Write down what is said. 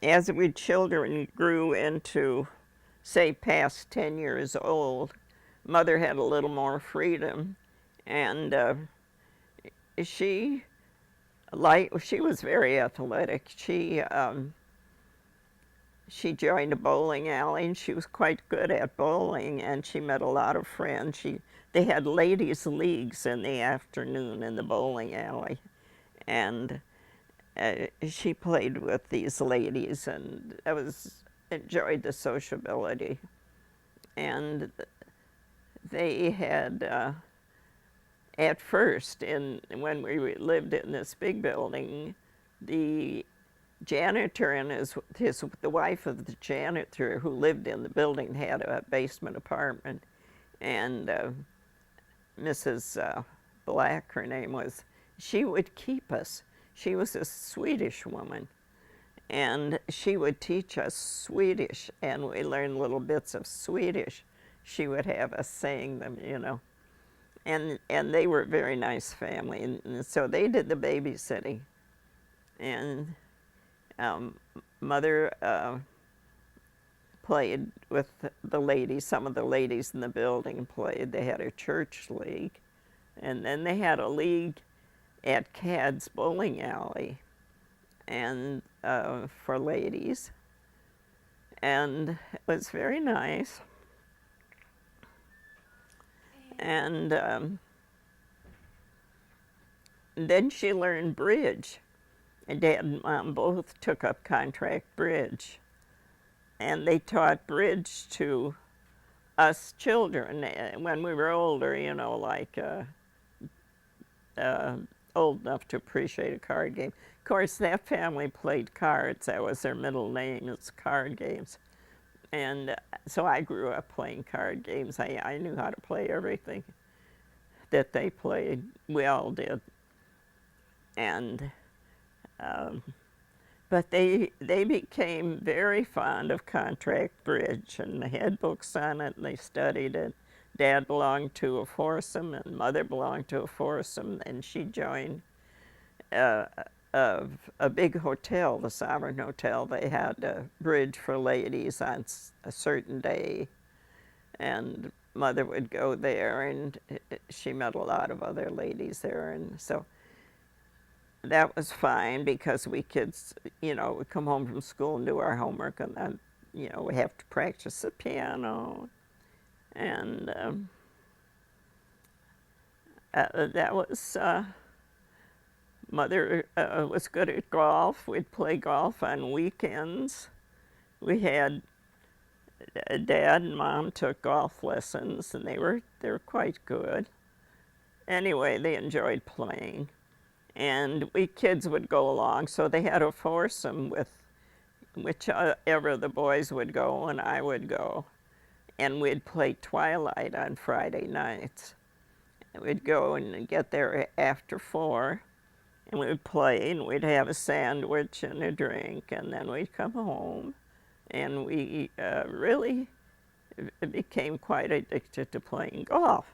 As we children grew into, say, past 10 years old, Mother had a little more freedom, and she she was very athletic. She joined a bowling alley, and she was quite good at bowling, and she met a lot of friends. They had ladies' leagues in the afternoon in the bowling alley, and she played with these ladies, and I was enjoyed the sociability. And they had at first, when we lived in this big building, the janitor and the wife of the janitor who lived in the building had a basement apartment, and Mrs. Black, her name was, she would keep us. She was a Swedish woman, and she would teach us Swedish, and we learned little bits of Swedish. She would have us saying them, you know. And they were a very nice family, and so they did the babysitting. And um, Mother played with the ladies. Some of the ladies in the building played. They had a church league, and then they had a league at Cad's Bowling Alley, and for ladies, and it was very nice. And then she learned bridge. And Dad and Mom both took up contract bridge, and they taught bridge to us children when we were older, you know, like uh, old enough to appreciate a card game. Of course, that family played cards. That was their middle name, it's card games. And so I grew up playing card games. I knew how to play everything that they played. We all did. And um, but they became very fond of contract bridge, and they had books on it, and they studied it. Dad belonged to a foursome, and Mother belonged to a foursome, and she joined uh, a big hotel, the Sovereign Hotel. They had a bridge for ladies on a certain day, and Mother would go there, and she met a lot of other ladies there, and so that was fine because we kids, you know, would come home from school and do our homework, and then, you know, we have to practice the piano, and that was. Mother was good at golf. We'd play golf on weekends. We had Dad and Mom took golf lessons, and they were quite good. Anyway, they enjoyed playing, and we kids would go along. So they had a foursome with whichever the boys would go, and I would go, and we'd play Twilight on Friday nights. And we'd go and get there after 4, and we would play, and we'd have a sandwich and a drink, and then we'd come home, and we really became quite addicted to playing golf.